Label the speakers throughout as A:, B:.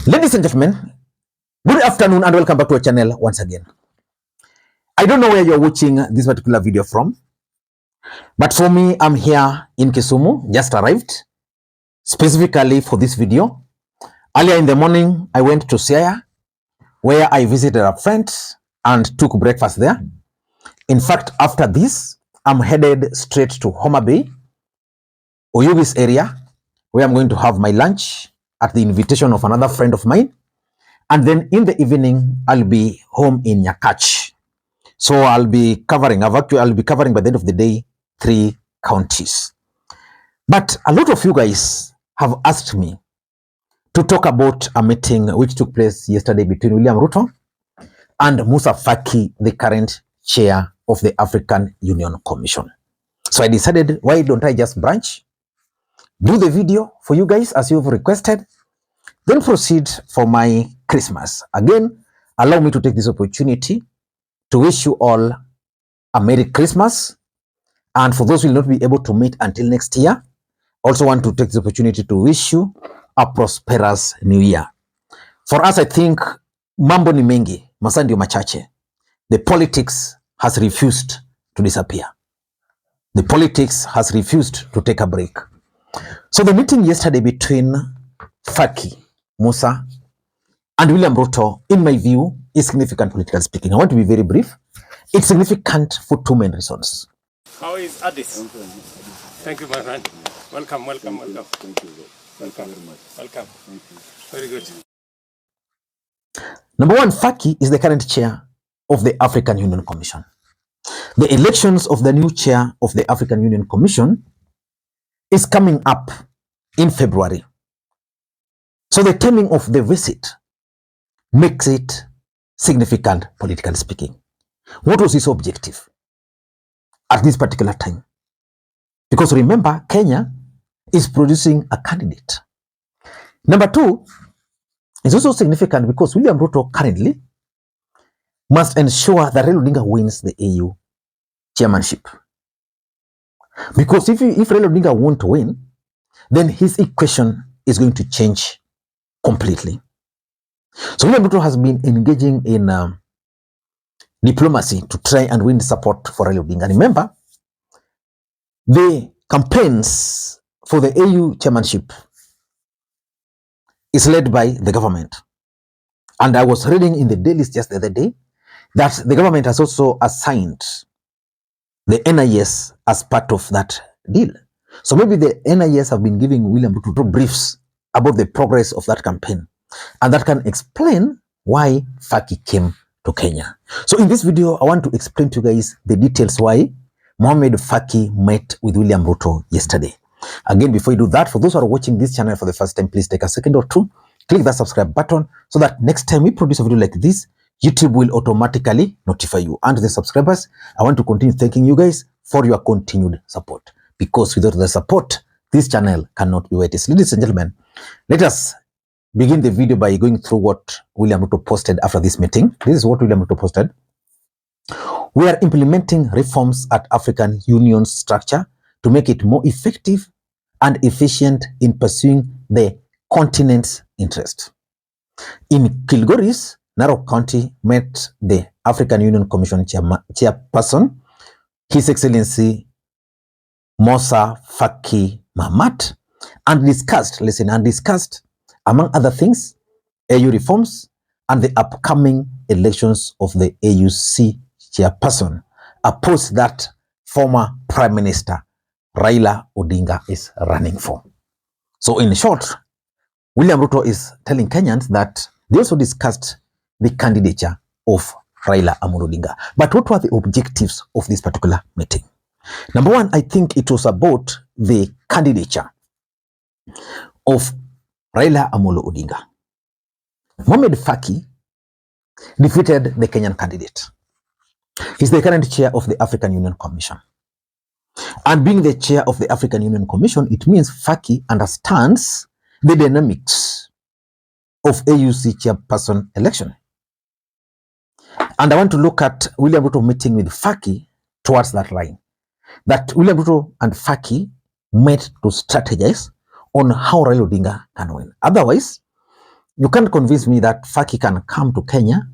A: Ladies and gentlemen, good afternoon and welcome back to our channel once again. I don't know where you're watching this particular video from, but for me, I'm here in Kisumu, just arrived, specifically for this video. Earlier in the morning, I went to Siaya, where I visited a friend and took breakfast there. In fact, after this, I'm headed straight to Homa Bay, Oyugis area, where I'm going to have my lunch at the invitation of another friend of mine. And then in the evening, I'll be home in Nyakach. So I'll be covering by the end of the day, 3 counties. But a lot of you guys have asked me to talk about a meeting which took place yesterday between William Ruto and Moussa Faki, the current chair of the African Union Commission. So I decided, why don't I just branch, do the video for you guys as you've requested, then proceed for my Christmas. Again, allow me to take this opportunity to wish you all a Merry Christmas. And for those who will not be able to meet until next year, also want to take this opportunity to wish you a prosperous new year. For us, I think mambo ni mengi, masaa ndio machache. The politics has refused to disappear. The politics has refused to take a break. So the meeting yesterday between Faki, Moussa, and William Ruto, in my view, is significant politically speaking. I want to be very brief. It's significant for 2 main reasons.
B: How is Addis? Thank you, my friend. Welcome.
C: Thank you. Welcome very much.
B: Welcome.
C: Thank you.
B: Very good.
A: Number one, Faki is the current chair of the African Union Commission. The elections of the new chair of the African Union Commission is coming up in February. So the timing of the visit makes it significant politically speaking. What was his objective at this particular time? Because remember, Kenya is producing a candidate. Number two, it's also significant because William Ruto currently must ensure that Raila Odinga wins the AU chairmanship. Because if Raila Odinga won't win, then his equation is going to change completely. So William Ruto has been engaging in diplomacy to try and win support for Raila Odinga. Remember, the campaigns for the AU chairmanship is led by the government. And I was reading in the dailies just the other day that the government has also assigned the NIS as part of that deal. So maybe the NIS have been giving William Ruto briefs about the progress of that campaign. And that can explain why Faki came to Kenya. So in this video, I want to explain to you guys the details why Mohamed Faki met with William Ruto yesterday. Again, before you do that, for those who are watching this channel for the first time, please take a second or two, click that subscribe button so that next time we produce a video like this, YouTube will automatically notify you. And the subscribers, I want to continue thanking you guys for your continued support. Because without the support, this channel cannot be where it is. Ladies and gentlemen, let us begin the video by going through what William Ruto posted after this meeting. This is what William Ruto posted. We are implementing reforms at African Union's structure to make it more effective and efficient in pursuing the continent's interest. In Kilgoris, Narok County met the African Union Commission chairperson, His Excellency Moussa Faki Mahamat, and discussed, among other things, AU reforms and the upcoming elections of the AUC chairperson, a post that former Prime Minister Raila Odinga is running for. So in short, William Ruto is telling Kenyans that they also discussed the candidature of Raila AU Odinga. But what were the objectives of this particular meeting? Number one, I think it was about the candidature of Raila AU Odinga. Mohamed Faki defeated the Kenyan candidate. He's the current chair of the African Union Commission. And being the chair of the African Union Commission, it means Faki understands the dynamics of AUC chairperson election. And I want to look at William Ruto meeting with Faki towards that line. That William Ruto and Faki met to strategize on how Raila Odinga can win. Otherwise, You can't convince me that Faki can come to Kenya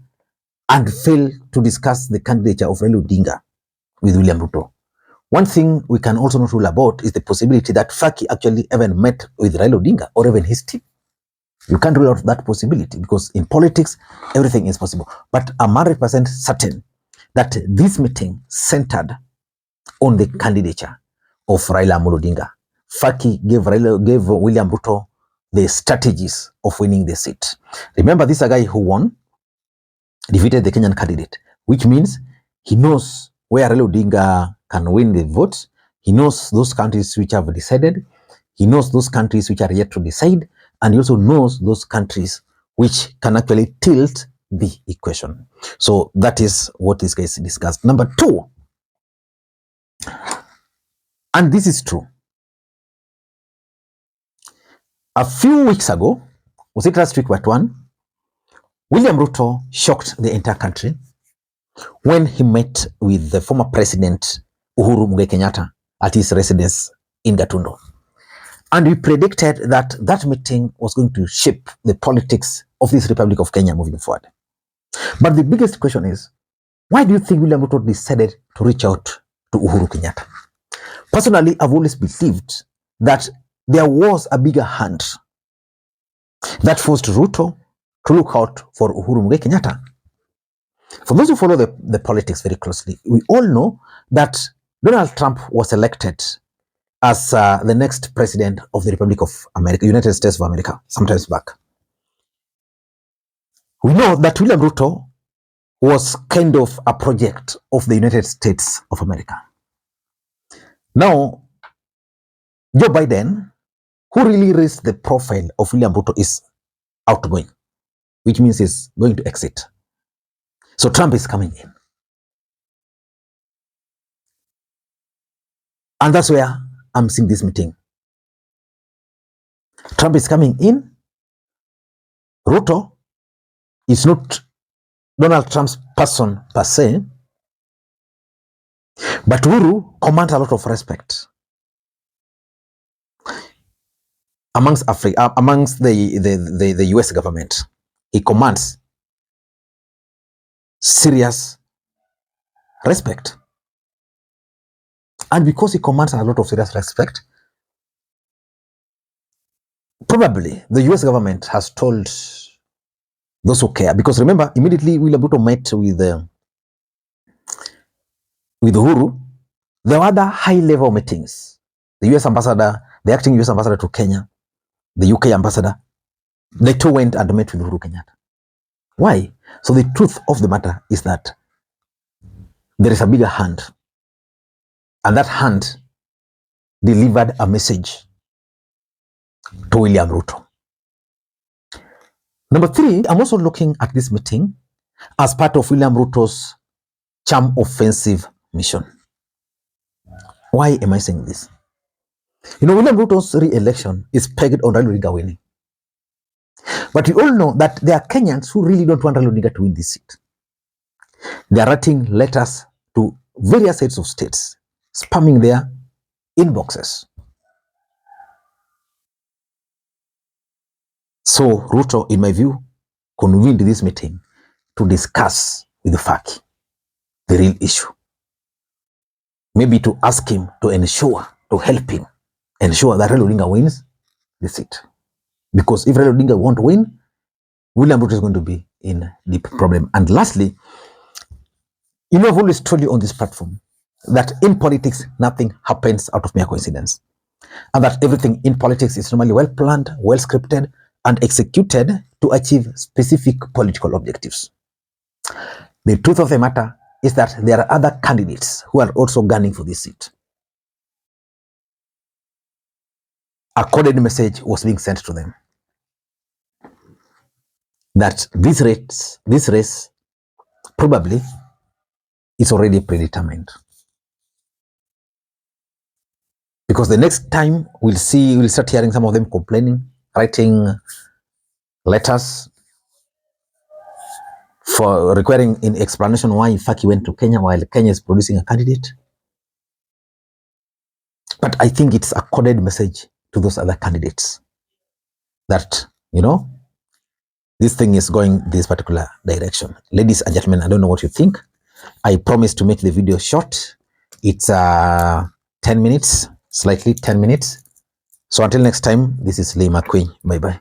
A: and fail to discuss the candidature of Raila Odinga with William Ruto. One thing we can also not rule about is the possibility that Faki actually even met with Raila Odinga or even his team. You can't rule out that possibility because in politics, everything is possible. But I'm 100% certain that this meeting centered on the candidature of Raila Odinga. Faki gave William Ruto the strategies of winning the seat. Remember, this is a guy who won, defeated the Kenyan candidate, which means he knows where Raila Odinga can win the votes. He knows those countries which have decided. He knows those countries which are yet to decide. And he also knows those countries which can actually tilt the equation. So that is what this guy discussed. Number two, and this is true. A few weeks ago, was it last week, what one? William Ruto shocked the entire country when he met with the former president Uhuru Kenyatta at his residence in Gatundu. And we predicted that that meeting was going to shape the politics of this Republic of Kenya moving forward. But the biggest question is, why do you think William Ruto decided to reach out to Uhuru Kenyatta? Personally, I've always believed that there was a bigger hand that forced Ruto to look out for Uhuru Kenyatta. For those who follow the politics very closely, we all know that Donald Trump was elected as the next president of the Republic of America, United States of America, sometimes back. We know that William Ruto was kind of a project of the United States of America. Now, Joe Biden, who really raised the profile of William Ruto, is outgoing, which means he's going to exit. So Trump is coming in. And that's where I'm seeing this meeting. Trump is coming in. Ruto is not Donald Trump's person per se, but Uhuru commands a lot of respect amongst Africa, amongst the US government. He commands serious respect. And because he commands a lot of serious respect, probably the US government has told those who care. Because remember, immediately William Ruto met with Uhuru, there were other high-level meetings. The US ambassador, the acting US ambassador to Kenya, the UK ambassador, they too went and met with Uhuru Kenyatta. Why? So the truth of the matter is that there is a bigger hand. And that hand delivered a message to William Ruto. Number three, I'm also looking at this meeting as part of William Ruto's charm offensive mission. Why am I saying this? You know, William Ruto's re-election is pegged on Raila Odinga winning. But we all know that there are Kenyans who really don't want Raila Odinga to win this seat. They are writing letters to various heads of states, spamming their inboxes. So Ruto, in my view, convened this meeting to discuss with Faki the real issue. Maybe to ask him to ensure, to help him ensure that Raila Odinga wins the seat. Because if Raila Odinga won't win, William Ruto is going to be in deep problem. And lastly, you know, I've always told you on this platform that in politics, nothing happens out of mere coincidence. And that everything in politics is normally well planned, well scripted, and executed to achieve specific political objectives. The truth of the matter is that there are other candidates who are also gunning for this seat. A coded message was being sent to them that this race probably is already predetermined. Because the next time we'll start hearing some of them complaining, writing letters for requiring an explanation why Faki went to Kenya while Kenya is producing a candidate. But I think it's a coded message to those other candidates that, you know, this thing is going this particular direction. Ladies and gentlemen, I don't know what you think. I promise to make the video short. It's 10 minutes, slightly 10 minutes. So until next time, this is Lee Makwiny. Bye-bye.